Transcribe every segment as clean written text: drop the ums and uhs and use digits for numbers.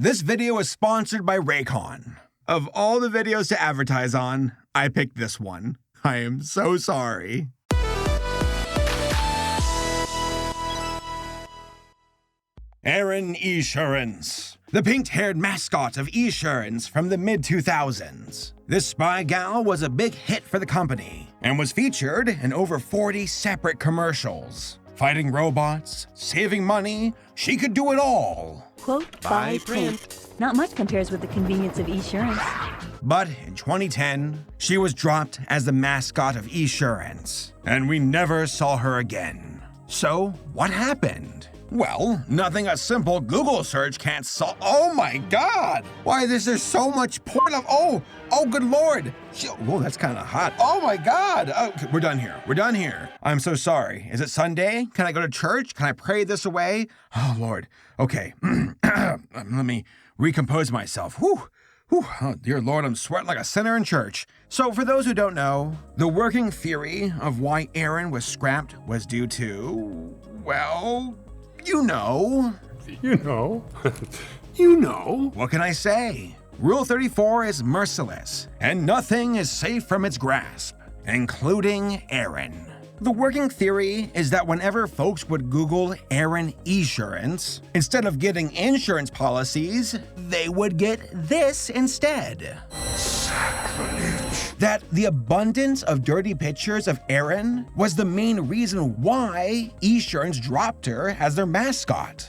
This video is sponsored by Raycon. Of all the videos to advertise on, I picked this one. I am so sorry. Erin Esurance, the pink-haired mascot of Esurance from the mid-2000s. This spy gal was a big hit for the company and was featured in over 40 separate commercials. Fighting robots, saving money, she could do it all. Quote, buy print. Not much compares with the convenience of Esurance. But in 2010, she was dropped as the mascot of Esurance, and we never saw her again. So, what happened? Well, nothing a simple Google search can't solve. Oh my God! Why is there so much porn of? Oh, good Lord! Whoa, that's kind of hot. Oh my God! Okay, we're done here. We're done here. I'm so sorry. Is it Sunday? Can I go to church? Can I pray this away? Oh Lord. Okay. Let me recompose myself. Whew. Oh, dear Lord, I'm sweating like a sinner in church. So for those who don't know, the working theory of why Erin was scrapped was due to, well, you know. You know. You know. What can I say? Rule 34 is merciless, and nothing is safe from its grasp, including Erin. The working theory is that whenever folks would Google Erin Esurance, instead of getting insurance policies, they would get this instead. Sacrilege. That the abundance of dirty pictures of Erin was the main reason why Esurance dropped her as their mascot.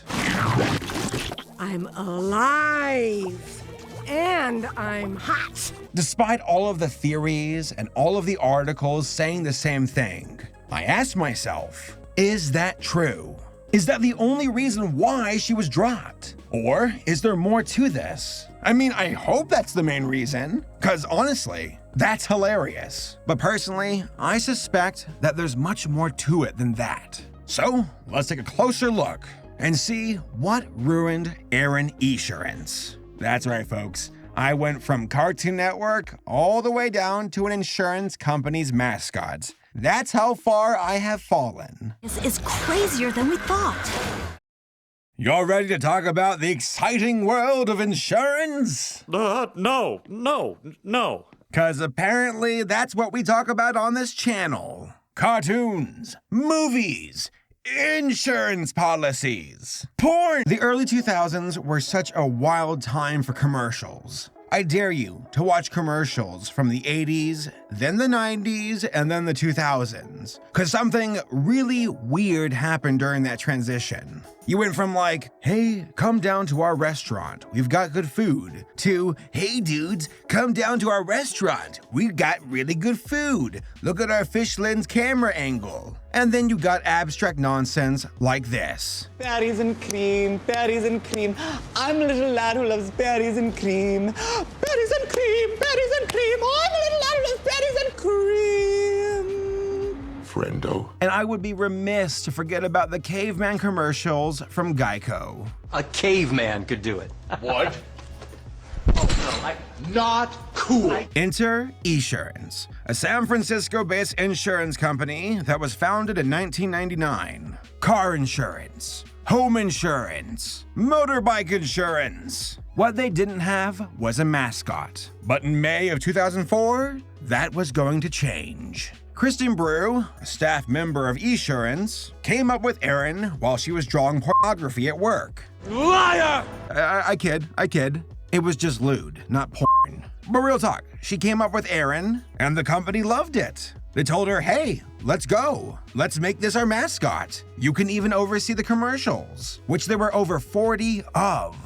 I'm alive. And I'm hot. Despite all of the theories and all of the articles saying the same thing, I asked myself, is that true? Is that the only reason why she was dropped? Or is there more to this? I mean, I hope that's the main reason, because honestly, that's hilarious. But personally, I suspect that there's much more to it than that. So let's take a closer look and see what ruined Erin Esurance. That's right, folks. I went from Cartoon Network all the way down to an insurance company's mascot. That's how far I have fallen. This is crazier than we thought. You're ready to talk about the exciting world of insurance? No. Because apparently that's what we talk about on this channel. Cartoons, movies, insurance policies, porn. The early 2000s were such a wild time for commercials. I dare you to watch commercials from the 80s, then the 90s, and then the 2000s. Because something really weird happened during that transition. You went from like, hey, come down to our restaurant, we've got good food, to, hey dudes, come down to our restaurant, we've got really good food, look at our fish lens camera angle. And then you got abstract nonsense like this. Berries and cream, berries and cream. I'm a little lad who loves berries and cream. Berries and cream, berries and cream. I'm a little lad who loves berries and cream. Friendo. And I would be remiss to forget about the caveman commercials from Geico. A caveman could do it. What? Not cool. Enter Esurance, a San Francisco-based insurance company that was founded in 1999. Car insurance, home insurance, motorbike insurance. What they didn't have was a mascot. But in May of 2004, that was going to change. Kristen Brew, a staff member of Esurance, came up with Erin while she was drawing pornography at work. Liar! I kid. It was just lewd, not porn. But real talk, she came up with Erin, and the company loved it. They told her, hey, let's go. Let's make this our mascot. You can even oversee the commercials, which there were over 40 of.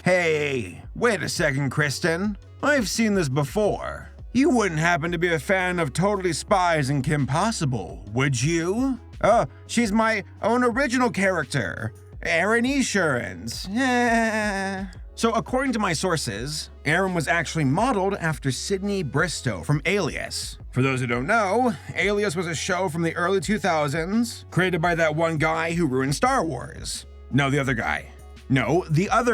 Hey, wait a second, Kristen. I've seen this before. You wouldn't happen to be a fan of Totally Spies and Kim Possible, would you? Oh, she's my own original character. Erin Esurance. So according to my sources, Erin was actually modeled after Sydney Bristow from Alias. For those who don't know, Alias was a show from the early 2000s, created by that one guy who ruined Star Wars. No, the other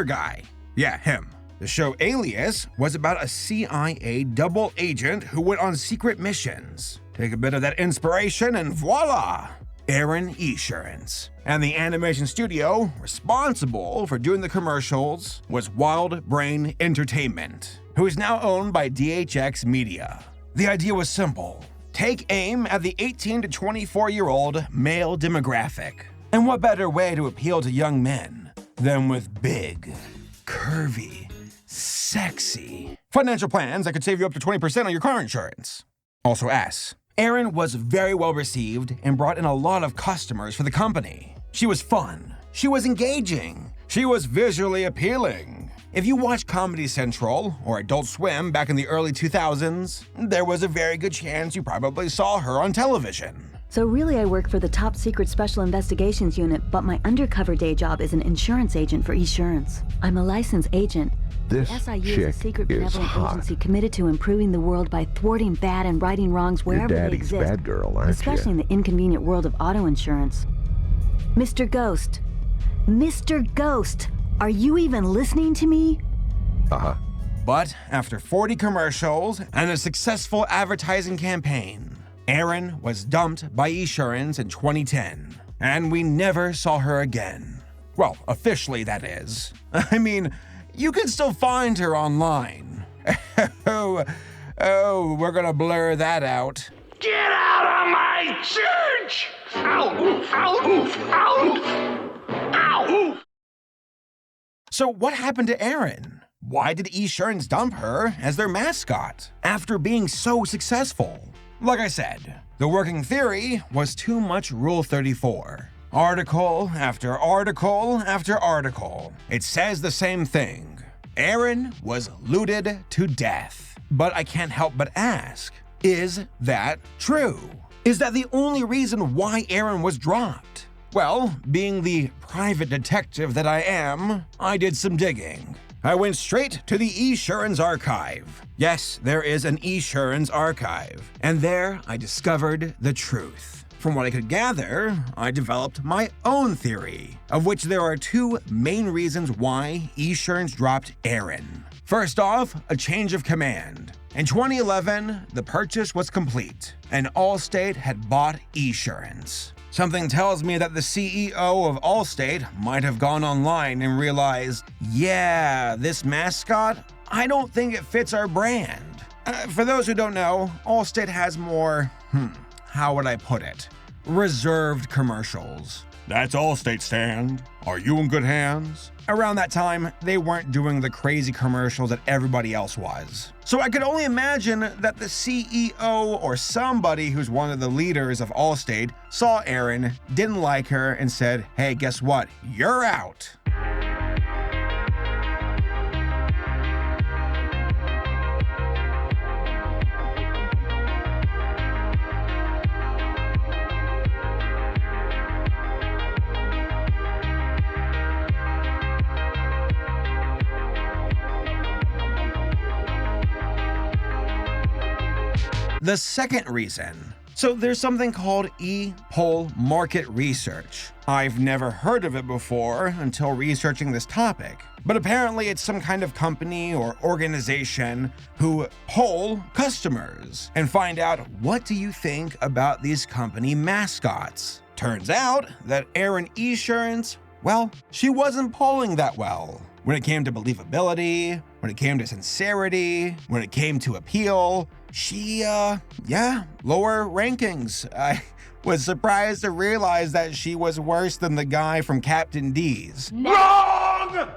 guy. Yeah, him. The show Alias was about a CIA double agent who went on secret missions. Take a bit of that inspiration and voila! Erin Esurance. And the animation studio responsible for doing the commercials was Wild Brain Entertainment, who is now owned by DHX Media. The idea was simple. Take aim at the 18 to 24-year-old male demographic. And what better way to appeal to young men than with big, curvy, sexy financial plans that could save you up to 20% on your car insurance? Also S. Erin was very well received and brought in a lot of customers for the company. She was fun. She was engaging. She was visually appealing. If you watched Comedy Central or Adult Swim back in the early 2000s, there was a very good chance you probably saw her on television. So really I work for the top secret special investigations unit, but my undercover day job is an insurance agent for Esurance. I'm a licensed agent. This SIU chick is a secret is benevolent hot. agency committed to improving the world by thwarting bad and righting wrongs Your wherever they daddy's exist, bad girl, aren't especially in you? the inconvenient world of auto insurance. Mr. Ghost. Mr. Ghost, are you even listening to me? Uh-huh. But after 40 commercials and a successful advertising campaign, Erin was dumped by Esurance in 2010, and we never saw her again. Well, officially, that is. I mean, you can still find her online. We're gonna blur that out. Get out of my church! Ow! Ow! Ow! Ow! So what happened to Erin? Why did Esurance dump her as their mascot after being so successful? Like I said, the working theory was too much Rule 34. Article after article after article. It says the same thing. Erin was looted to death. But I can't help but ask, is that true? Is that the only reason why Erin was dropped? Well, being the private detective that I am, I did some digging. I went straight to the Esurance archive. Yes, there is an Esurance archive. And there I discovered the truth. From what I could gather, I developed my own theory, of which there are two main reasons why Esurance dropped Erin. First off, a change of command. In 2011, the purchase was complete, and Allstate had bought Esurance. Something tells me that the CEO of Allstate might have gone online and realized, yeah, this mascot, I don't think it fits our brand. For those who don't know, Allstate has more, how would I put it? Reserved commercials. That's Allstate stand. Are you in good hands? Around that time, they weren't doing the crazy commercials that everybody else was. So I could only imagine that the CEO or somebody who's one of the leaders of Allstate saw Erin, didn't like her, and said, hey, guess what? You're out. The second reason. So there's something called e-poll market research. I've never heard of it before until researching this topic. But apparently it's some kind of company or organization who poll customers and find out, what do you think about these company mascots? Turns out that Erin Esurance, well, she wasn't polling that well. When it came to believability, when it came to sincerity, when it came to appeal, she, lower rankings. I was surprised to realize that she was worse than the guy from Captain D's. Wrong!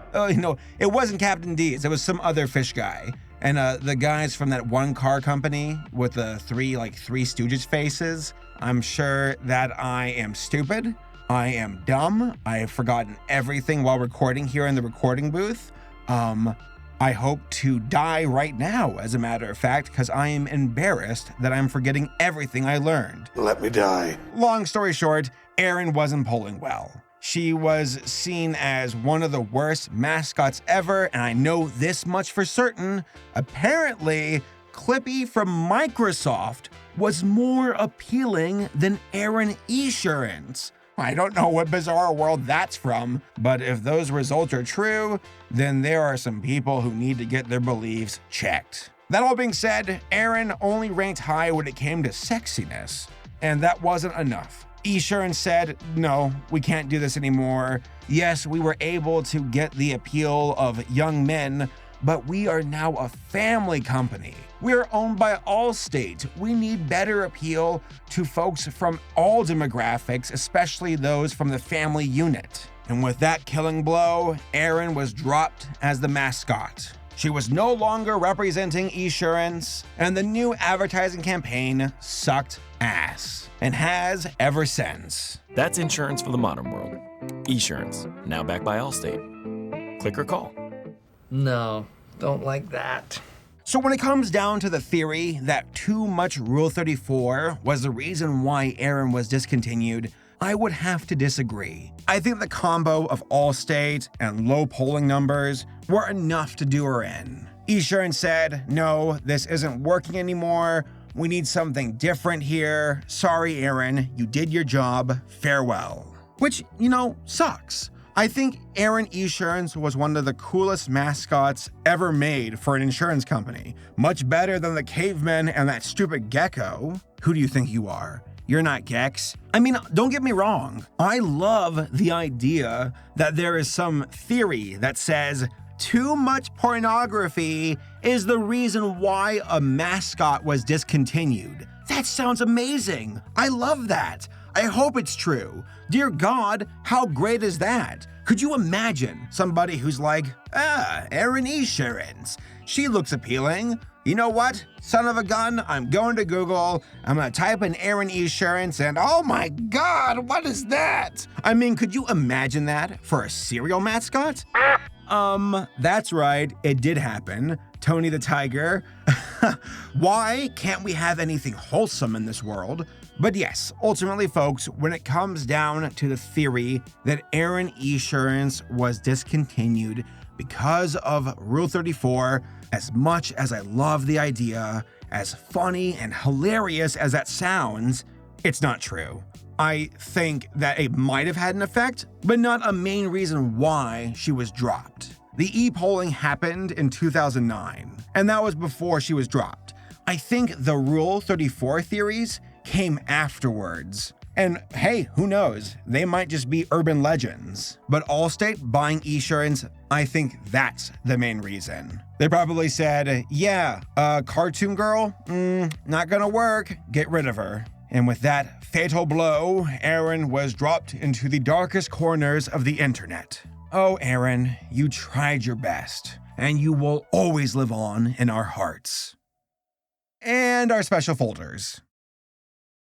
It wasn't Captain D's, it was some other fish guy. And the guys from that one car company with the three Stooges faces, I'm sure that I am stupid. I am dumb. I have forgotten everything while recording here in the recording booth. I hope to die right now, as a matter of fact, because I am embarrassed that I'm forgetting everything I learned. Let me die. Long story short, Erin wasn't polling well. She was seen as one of the worst mascots ever, and I know this much for certain. Apparently, Clippy from Microsoft was more appealing than Erin Esurance. I don't know what bizarre world that's from, but if those results are true, then there are some people who need to get their beliefs checked. That all being said, Erin only ranked high when it came to sexiness, and that wasn't enough. Esurance said, no, we can't do this anymore. Yes, we were able to get the appeal of young men, but we are now a family company. We are owned by Allstate. We need better appeal to folks from all demographics, especially those from the family unit. And with that killing blow, Erin was dropped as the mascot. She was no longer representing Esurance, and the new advertising campaign sucked ass, and has ever since. That's insurance for the modern world. Esurance, now backed by Allstate. Click or call. No, don't like that. So when it comes down to the theory that too much Rule 34 was the reason why Erin was discontinued, I would have to disagree. I think the combo of Allstate and low polling numbers were enough to do her in. Esurance said, no, this isn't working anymore. We need something different here. Sorry, Erin, you did your job. Farewell. Which, sucks. I think Erin Esurance was one of the coolest mascots ever made for an insurance company. Much better than the cavemen and that stupid gecko. Who do you think you are? You're not Gex. I mean, don't get me wrong. I love the idea that there is some theory that says too much pornography is the reason why a mascot was discontinued. That sounds amazing. I love that. I hope it's true. Dear God, how great is that? Could you imagine somebody who's like, Erin Esurance. She looks appealing. You know what? Son of a gun, I'm going to Google, I'm gonna type in Erin Esurance, and oh my God, what is that? I mean, could you imagine that for a cereal mascot? That's right, it did happen. Tony the Tiger. Why can't we have anything wholesome in this world? But yes, ultimately, folks, when it comes down to the theory that Erin Esurance was discontinued because of Rule 34, as much as I love the idea, as funny and hilarious as that sounds, it's not true. I think that it might have had an effect, but not a main reason why she was dropped. The e-polling happened in 2009, and that was before she was dropped. I think the Rule 34 theories came afterwards. And hey, who knows? They might just be urban legends. But Allstate buying Esurance, I think that's the main reason. They probably said, yeah, cartoon girl? Not gonna work. Get rid of her. And with that fatal blow, Erin was dropped into the darkest corners of the internet. Oh, Erin, you tried your best, and you will always live on in our hearts. And our special folders.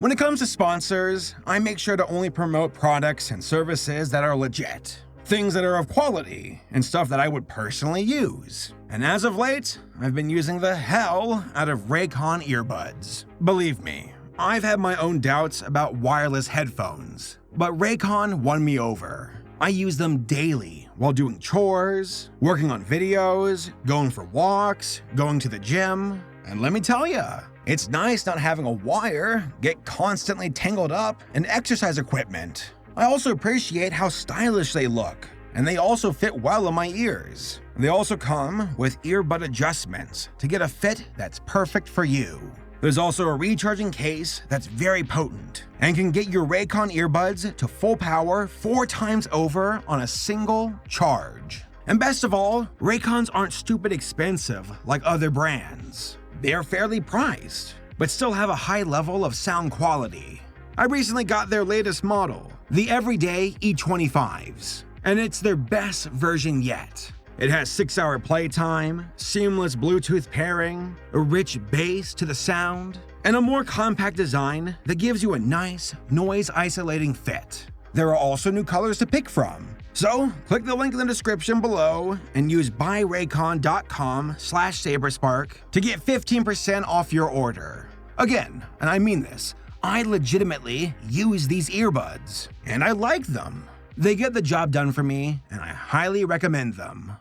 When it comes to sponsors, I make sure to only promote products and services that are legit, things that are of quality, and stuff that I would personally use. And as of late, I've been using the hell out of Raycon earbuds. Believe me, I've had my own doubts about wireless headphones, but Raycon won me over. I use them daily while doing chores, working on videos, going for walks, going to the gym, and let me tell ya, it's nice not having a wire get constantly tangled up in exercise equipment. I also appreciate how stylish they look, and they also fit well in my ears. They also come with earbud adjustments to get a fit that's perfect for you. There's also a recharging case that's very potent and can get your Raycon earbuds to full power 4 times over on a single charge. And best of all, Raycons aren't stupid expensive like other brands. They are fairly priced, but still have a high level of sound quality. I recently got their latest model, the Everyday E25s, and it's their best version yet. It has 6-hour playtime, seamless Bluetooth pairing, a rich bass to the sound, and a more compact design that gives you a nice, noise-isolating fit. There are also new colors to pick from. So, click the link in the description below and use buyraycon.com/Saberspark to get 15% off your order. Again, and I mean this, I legitimately use these earbuds, and I like them. They get the job done for me, and I highly recommend them.